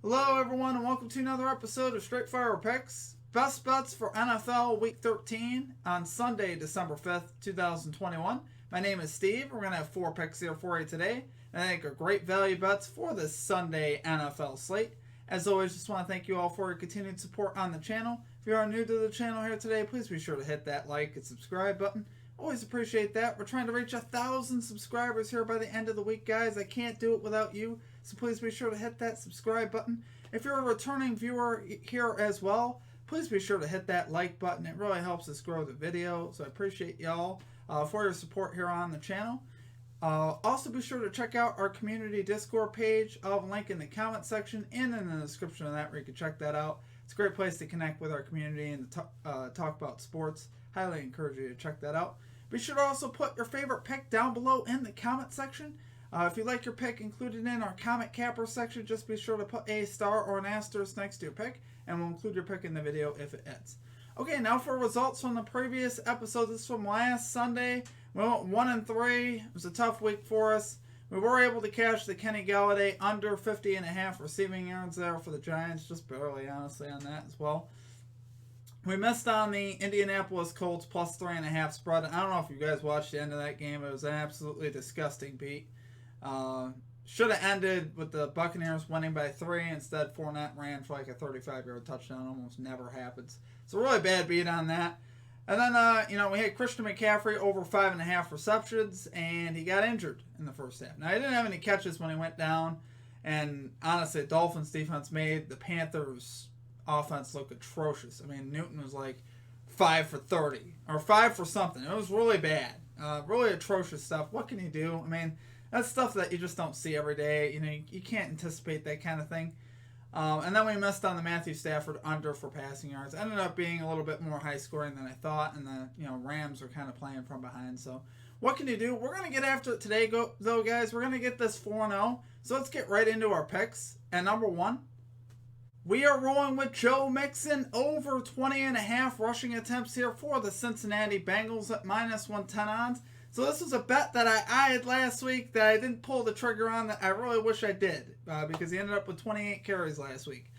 Hello, everyone, and welcome to another episode of Straight Fire Picks. Best bets for NFL Week 13 on Sunday, December 5th, 2021. My name is Steve. We're going to have 4 picks here for you today. And I think are great value bets for this Sunday NFL slate. As always, just want to thank you all for your continued support on the channel. If you are new to the channel here today, please be sure to hit that like and subscribe button. Always appreciate that. We're trying to reach 1,000 subscribers here by the end of the week, guys. I can't do it without you, so please be sure to hit that subscribe button. If you're a returning viewer here as well, please be sure to hit that like button. It really helps us grow the video, so I appreciate y'all for your support here on the channel. Also, be sure to check out our community Discord page. I'll have a link in the comment section and in the description of that where you can check that out. It's a great place to connect with our community and to talk about sports. Highly encourage you to check that out. Be sure to also put your favorite pick down below in the comment section. If you like your pick included in our comment capper section, just be sure to put a star or an asterisk next to your pick, and we'll include your pick in the video if it hits. Okay, now for results from the previous episode. This is from last Sunday. We went 1-3. It was a tough week for us. We were able to cash the Kenny Galladay under 50.5 receiving yards there for the Giants, just barely, honestly, on that as well. We missed on the Indianapolis Colts plus 3.5 spread. I don't know if you guys watched the end of that game. It was an absolutely disgusting beat. Should have ended with the Buccaneers winning by 3. Instead, Fournette ran for like a 35-yard touchdown. Almost never happens. It's a really bad beat on that. And then, we had Christian McCaffrey over 5.5 receptions, and he got injured in the first half. Now, he didn't have any catches when he went down. And honestly, the Dolphins defense made the Panthers offense look atrocious. I mean, Newton was like 5 for 30 or 5 for something. It was really bad, really atrocious stuff. What can you do? I mean, that's stuff that you just don't see every day. You can't anticipate that kind of thing. And then we missed on the Matthew Stafford under for passing yards. Ended up being a little bit more high scoring than I thought, and the Rams are kind of playing from behind. So what can you do? We're gonna get after it today, though, guys. We're gonna get this 4-0. So let's get right into our picks. And number 1. We are rolling with Joe Mixon over 20.5 rushing attempts here for the Cincinnati Bengals at minus 110 odds. So this was a bet that I eyed last week that I didn't pull the trigger on that I really wish I did because he ended up with 28 carries last week.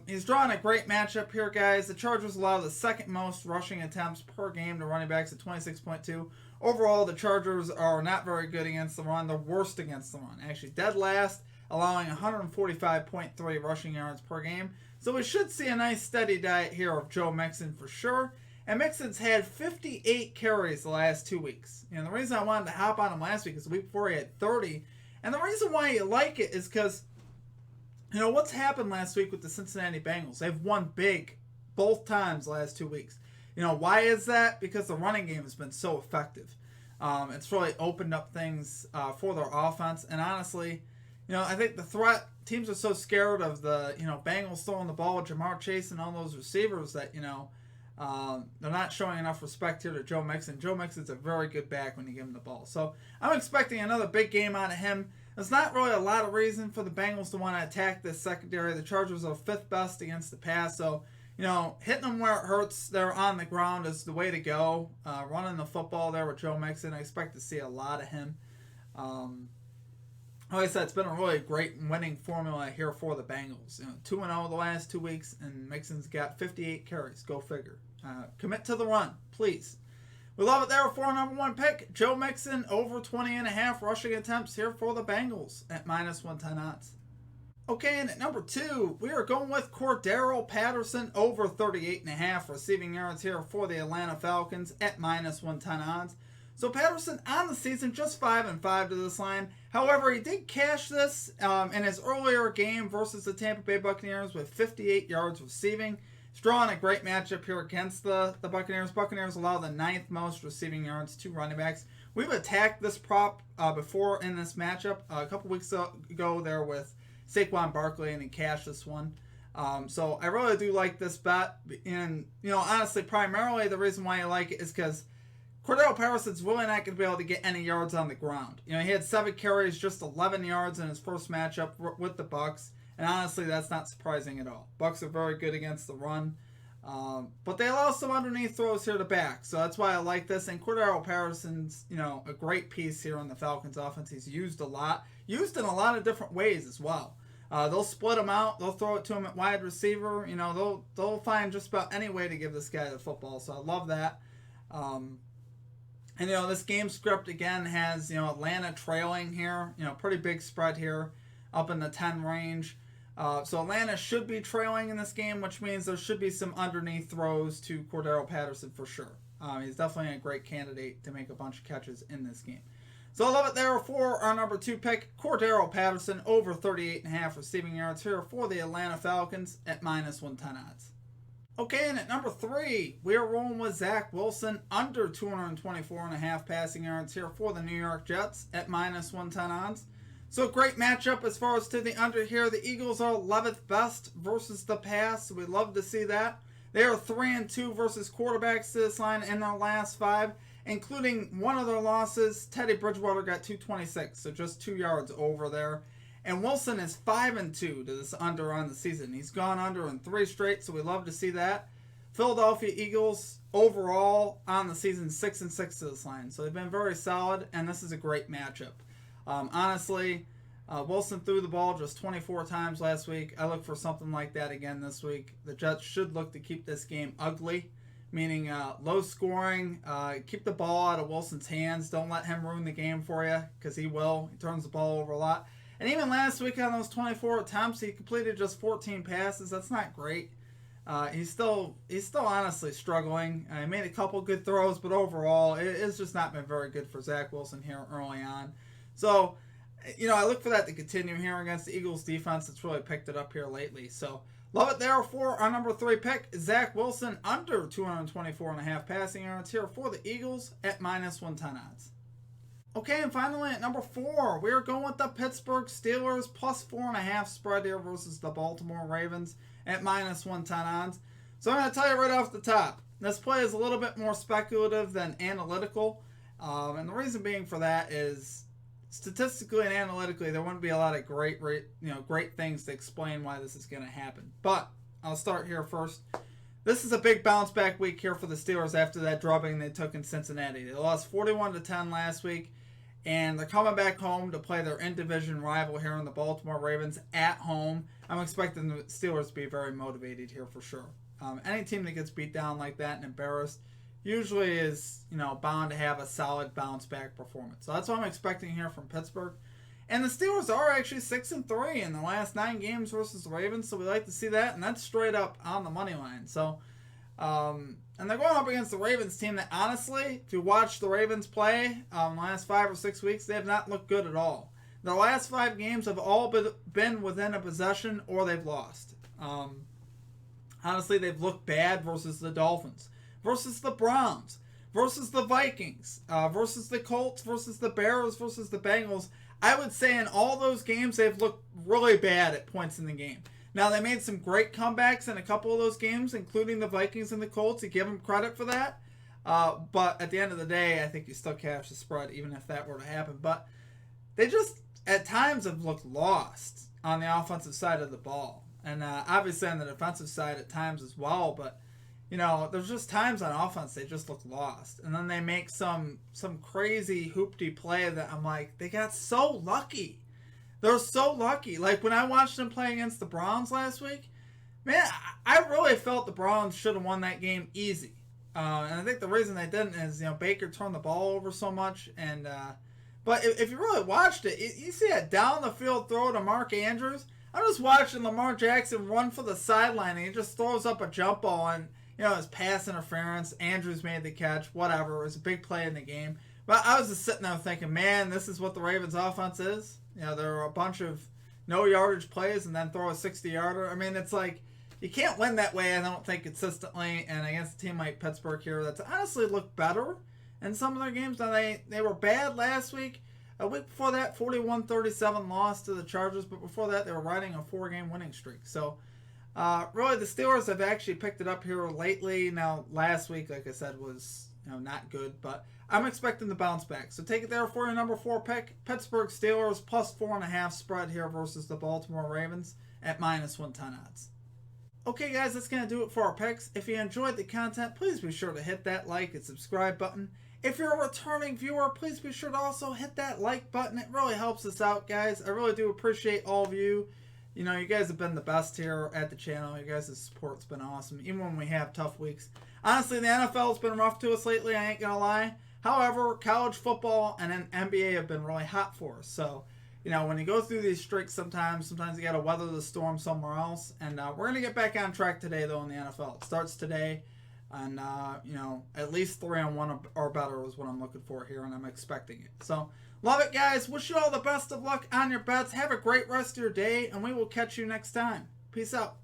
He's drawing a great matchup here, guys. The Chargers allow the second most rushing attempts per game to running backs at 26.2. Overall, the Chargers are not very good against the run. They're worst against the run. Actually, dead last, allowing 145.3 rushing yards per game. So we should see a nice steady diet here of Joe Mixon for sure. And Mixon's had 58 carries the last 2 weeks. The reason I wanted to hop on him last week is the week before he had 30. And the reason why you like it is because, what's happened last week with the Cincinnati Bengals? They've won big both times the last 2 weeks. Why is that? Because the running game has been so effective. It's really opened up things for their offense. And honestly, I think the threat, teams are so scared of the, Bengals throwing the ball with Jamar Chase and all those receivers that, they're not showing enough respect here to Joe Mixon. Joe Mixon's a very good back when you give him the ball. So I'm expecting another big game out of him. There's not really a lot of reason for the Bengals to want to attack this secondary. The Chargers are 5th best against the pass. So, hitting them where it hurts, they're on the ground is the way to go. Running the football there with Joe Mixon, I expect to see a lot of him. Like I said, it's been a really great winning formula here for the Bengals. 2-0 the last 2 weeks, and Mixon's got 58 carries. Go figure. Commit to the run, please. We love it there for our number 1 pick. Joe Mixon over 20.5 rushing attempts here for the Bengals at minus 110 odds. Okay, and at number 2, we are going with Cordarrelle Patterson over 38.5 receiving yards here for the Atlanta Falcons at minus 110 odds. So Patterson on the season just 5-5 to this line. However, he did cash this in his earlier game versus the Tampa Bay Buccaneers with 58 yards receiving. He's drawing a great matchup here against the Buccaneers. Buccaneers allow the 9th most receiving yards to running backs. We've attacked this prop before in this matchup a couple weeks ago there with Saquon Barkley, and he cashed this one. So I really do like this bet. And, honestly, primarily the reason why I like it is because Cordarrelle Patterson's really not going to be able to get any yards on the ground. He had 7 carries, just 11 yards in his first matchup with the Bucs. And honestly, that's not surprising at all. Bucs are very good against the run. But they allow some underneath throws here to back. So that's why I like this. And Cordarrelle Patterson's, a great piece here on the Falcons offense. He's used a lot. Used in a lot of different ways as well. They'll split him out. They'll throw it to him at wide receiver. They'll find just about any way to give this guy the football. So I love that. And this game script again has Atlanta trailing here. Pretty big spread here, up in the 10 range. So Atlanta should be trailing in this game, which means there should be some underneath throws to Cordero Patterson for sure. He's definitely a great candidate to make a bunch of catches in this game. So I love it there for our number 2 pick, Cordero Patterson, over 38.5 receiving yards here for the Atlanta Falcons at -110 odds. Okay, and at number 3, we are rolling with Zach Wilson, under 224.5 passing yards here for the New York Jets at -110 odds. So great matchup as far as to the under here. The Eagles are 11th best versus the pass. So we love to see that. They are 3-2 versus quarterbacks to this line in their last 5, including one of their losses. Teddy Bridgewater got 226, so just 2 yards over there. And Wilson is 5-2 to this under on the season. He's gone under in 3 straight, so we love to see that. Philadelphia Eagles overall on the season 6-6 to this line, so they've been very solid, and this is a great matchup. Honestly, Wilson threw the ball just 24 times last week. I look for something like that again this week. The Jets should look to keep this game ugly, meaning low scoring. Keep the ball out of Wilson's hands. Don't let him ruin the game for you, because he will. He turns the ball over a lot. And even last week on those 24 attempts, he completed just 14 passes. That's not great. He's still honestly struggling. He made a couple good throws, but overall, it's just not been very good for Zach Wilson here early on. So, I look for that to continue here against the Eagles defense. That's really picked it up here lately. So, love it there for our number 3 pick, Zach Wilson, under 224.5 passing yards here for the Eagles at -110 odds. Okay, and finally at number 4, we are going with the Pittsburgh Steelers +4.5 spread here versus the Baltimore Ravens at -110 odds. So I'm going to tell you right off the top, this play is a little bit more speculative than analytical. And the reason being for that is, statistically and analytically, there wouldn't be a lot of great things to explain why this is going to happen. But I'll start here first. This is a big bounce back week here for the Steelers after that drubbing they took in Cincinnati. They lost 41-10 last week, and they're coming back home to play their in-division rival here in the Baltimore Ravens at home. I'm expecting the Steelers to be very motivated here for sure. Any team that gets beat down like that and embarrassed usually is, bound to have a solid bounce back performance. So that's what I'm expecting here from Pittsburgh. And the Steelers are actually 6-3 in the last 9 games versus the Ravens, so we like to see that, and that's straight up on the money line. So, and they're going up against the Ravens team that, honestly, if you watch the Ravens play in the last 5 or 6 weeks, they have not looked good at all. Their last 5 games have all been within a possession or they've lost. Honestly, they've looked bad versus the Dolphins, versus the Browns, versus the Vikings, versus the Colts, versus the Bears, versus the Bengals. I would say in all those games, they've looked really bad at points in the game. Now, they made some great comebacks in a couple of those games, including the Vikings and the Colts. You give them credit for that. But at the end of the day, I think you still catch the spread, even if that were to happen. But they just, at times, have looked lost on the offensive side of the ball. And obviously on the defensive side at times as well. But, there's just times on offense they just look lost. And then they make some crazy hoopty play that I'm like, they got so lucky. They're so lucky. Like when I watched them play against the Browns last week, man, I really felt the Browns should have won that game easy. And I think the reason they didn't is, Baker turned the ball over so much. And but if you really watched it, you see a down the field throw to Mark Andrews. I'm just watching Lamar Jackson run for the sideline, and he just throws up a jump ball, and it's pass interference. Andrews made the catch, whatever. It was a big play in the game. But I was just sitting there thinking, man, this is what the Ravens' offense is. There are a bunch of no yardage plays and then throw a 60-yarder. I mean, it's like you can't win that way, I don't think, consistently. And against a team like Pittsburgh here that's honestly looked better in some of their games. Now, they were bad last week. A week before that, 41-37 loss to the Chargers. But before that, they were riding a 4-game winning streak. So, really, the Steelers have actually picked it up here lately. Now, last week, like I said, was not good. But I'm expecting the bounce back. So take it there for your number 4 pick. Pittsburgh Steelers +4.5 spread here versus the Baltimore Ravens at -110 odds. Okay, guys, that's going to do it for our picks. If you enjoyed the content, please be sure to hit that like and subscribe button. If you're a returning viewer, please be sure to also hit that like button. It really helps us out, guys. I really do appreciate all of you You know, you guys have been the best here at the channel. You guys' support's been awesome, even when we have tough weeks. Honestly, the NFL's been rough to us lately, I ain't gonna lie. However, college football and then NBA have been really hot for us. So, you know, when you go through these streaks sometimes you gotta weather the storm somewhere else. And we're gonna get back on track today, though, in the NFL. It starts today. And, you know, at least 3-1 or better is what I'm looking for here, and I'm expecting it. So, love it, guys. Wish you all the best of luck on your bets. Have a great rest of your day, and we will catch you next time. Peace out.